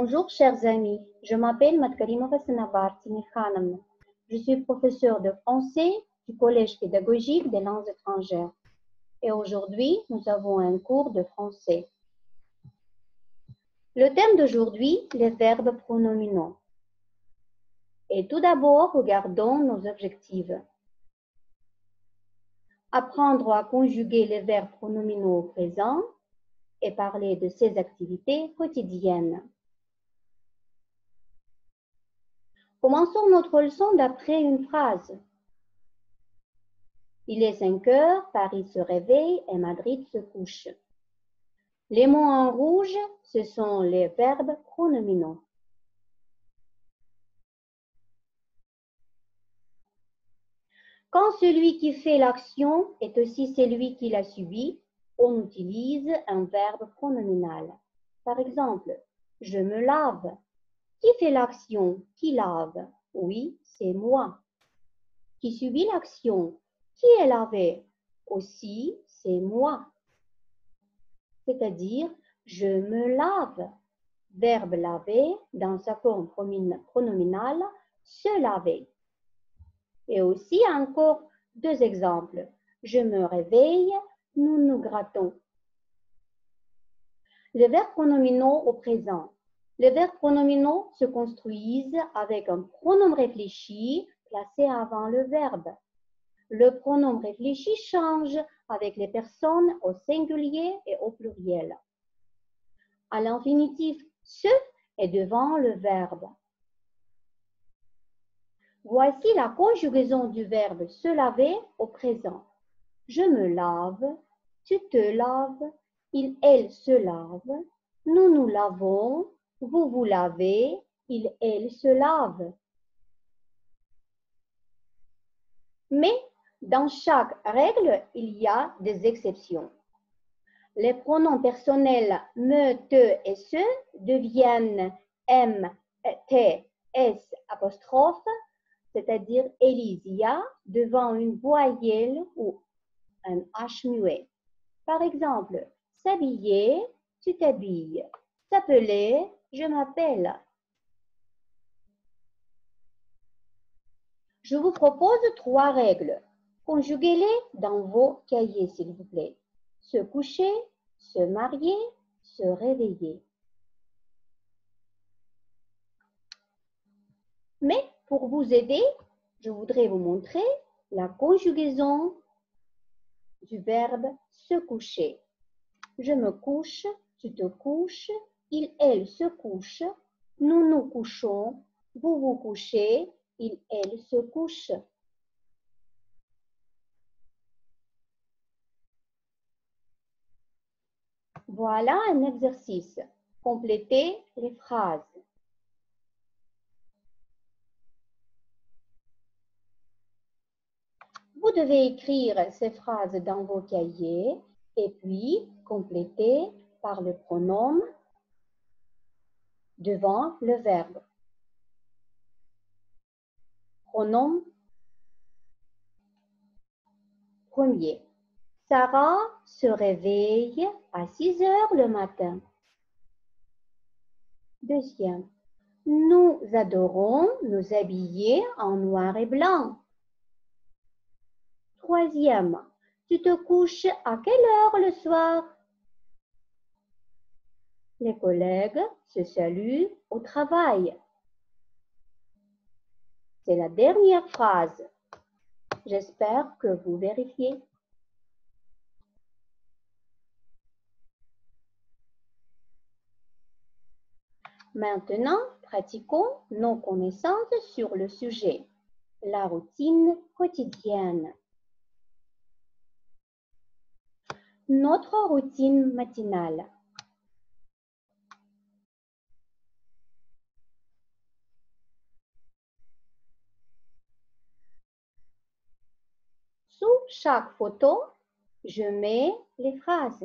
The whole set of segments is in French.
Bonjour chers amis, je m'appelle Matkarimova Sanabar Timikhanamna. Je suis professeure de français du Collège pédagogique des langues étrangères. Et aujourd'hui, nous avons un cours de français. Le thème d'aujourd'hui, les verbes pronominaux. Et tout d'abord, regardons nos objectifs. Apprendre à conjuguer les verbes pronominaux au présent et parler de ses activités quotidiennes. Commençons notre leçon d'après une phrase. Il est 5 heures, Paris se réveille et Madrid se couche. Les mots en rouge, ce sont les verbes pronominaux. Quand celui qui fait l'action est aussi celui qui l'a subi, on utilise un verbe pronominal. Par exemple, je me lave. Qui fait l'action? Qui lave? Oui, c'est moi. Qui subit l'action? Qui est lavé? Aussi, c'est moi. C'est-à-dire, je me lave. Verbe laver dans sa forme pronominale, se laver. Et aussi encore deux exemples. Je me réveille, nous nous grattons. Les verbes pronominaux au présent. Les verbes pronominaux se construisent avec un pronom réfléchi placé avant le verbe. Le pronom réfléchi change avec les personnes au singulier et au pluriel. À l'infinitif, se est devant le verbe. Voici la conjugaison du verbe se laver au présent. Je me lave, tu te laves, il, elle se lave, nous nous lavons, vous vous lavez, il, elle se lave. Mais dans chaque règle, il y a des exceptions. Les pronoms personnels me, te et se deviennent m, t, s apostrophe, c'est-à-dire Elysia, devant une voyelle ou un H muet. Par exemple, s'habiller, tu t'habilles. S'appeler, je m'appelle. Je vous propose 3 règles. Conjuguez-les dans vos cahiers, s'il vous plaît. Se coucher, se marier, se réveiller. Mais pour vous aider, je voudrais vous montrer la conjugaison du verbe se coucher. Je me couche, tu te couches, il, elle se couche, nous nous couchons, vous vous couchez, il, elle se couche. Voilà un exercice. Complétez les phrases. Vous devez écrire ces phrases dans vos cahiers et puis compléter par le pronom devant le verbe. Pronom premier. Sarah se réveille à 6 heures le matin. Deuxième. Nous adorons nous habiller en noir et blanc. Troisième. Tu te couches à quelle heure le soir? Les collègues se saluent au travail. C'est la dernière phrase. J'espère que vous vérifiez. Maintenant, pratiquons nos connaissances sur le sujet. La routine quotidienne. Notre routine matinale. Sous chaque photo, je mets les phrases.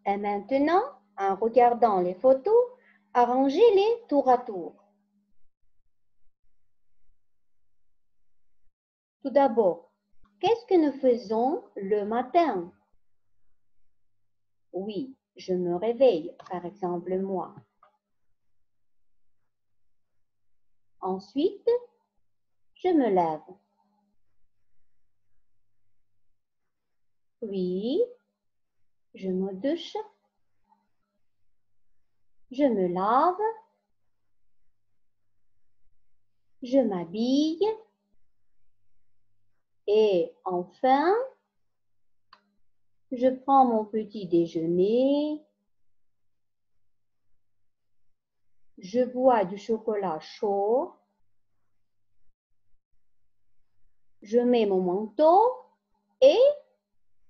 Et maintenant, en regardant les photos, Arrangez-les tour à tour. Tout d'abord, qu'est-ce que nous faisons le matin? Oui, je me réveille, par exemple moi. Ensuite, je me lève. Puis, je me douche. Je me lave. Je m'habille. Et enfin, je prends mon petit déjeuner. Je bois du chocolat chaud. Je mets mon manteau et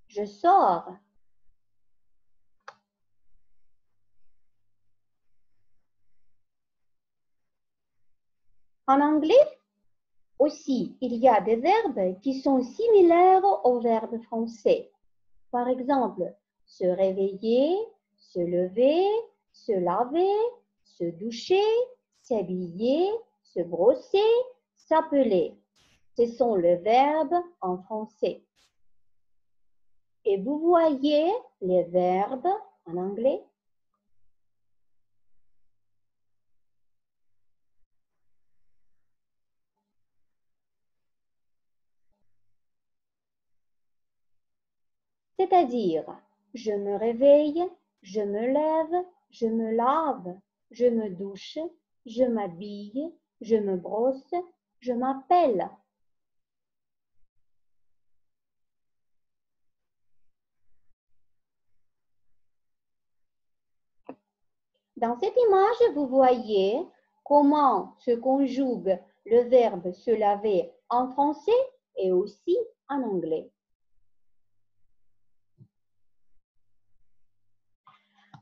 je sors. En anglais aussi, il y a des verbes qui sont similaires aux verbes français. Par exemple, se réveiller, se lever, se laver, se doucher, s'habiller, se brosser, s'appeler. Ce sont les verbes en français. Et vous voyez les verbes en anglais? C'est-à-dire, je me réveille, je me lève, je me lave, je me douche, je m'habille, je me brosse, je m'appelle. Dans cette image, vous voyez comment se conjugue le verbe se laver en français et aussi en anglais.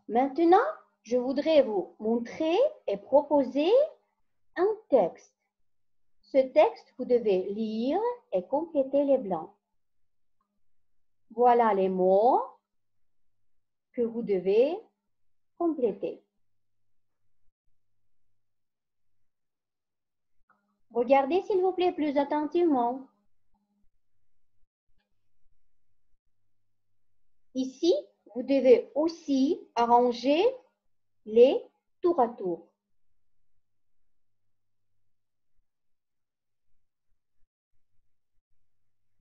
Maintenant, je voudrais vous montrer et proposer un texte. Ce texte, vous devez lire et compléter les blancs. Voilà les mots que vous devez compléter. Regardez s'il vous plaît plus attentivement. Ici, vous devez aussi arranger les tour à tour.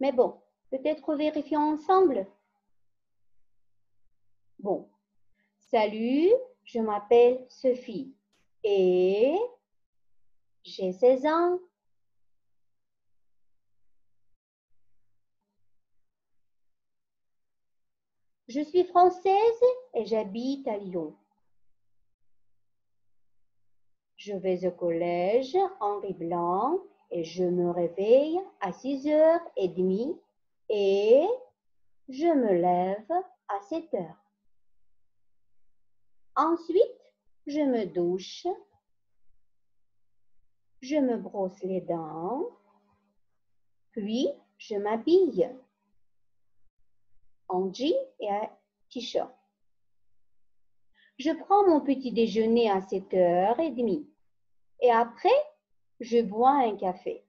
Mais bon, peut-être vérifions ensemble. Bon, salut, je m'appelle Sophie et j'ai 16 ans. Je suis française et j'habite à Lyon. Je vais au collège Henri Blanc et je me réveille à 6h30 et je me lève à 7h. Ensuite, je me douche, je me brosse les dents, puis je m'habille en jean et un t-shirt. Je prends mon petit déjeuner à 7h30 et après, je bois un café.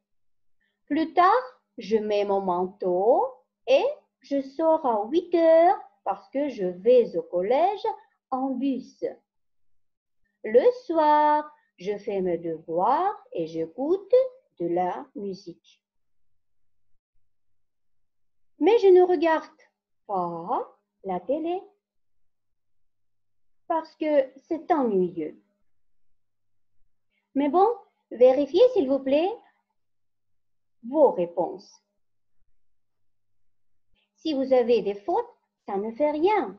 Plus tard, je mets mon manteau et je sors à 8h parce que je vais au collège en bus. Le soir, je fais mes devoirs et j'écoute de la musique. Mais je ne regarde pas la télé parce que c'est ennuyeux. Mais bon, vérifiez s'il vous plaît vos réponses. Si vous avez des fautes, ça ne fait rien.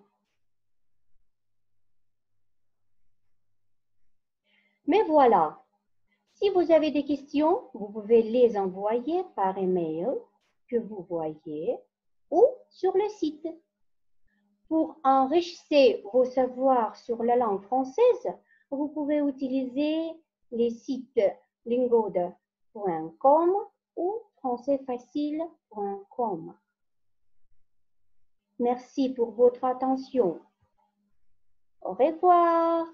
Mais voilà, si vous avez des questions, vous pouvez les envoyer par email que vous voyez ou sur le site. Pour enrichir vos savoirs sur la langue française, vous pouvez utiliser les sites lingode.com ou françaisfacile.com. Merci pour votre attention. Au revoir.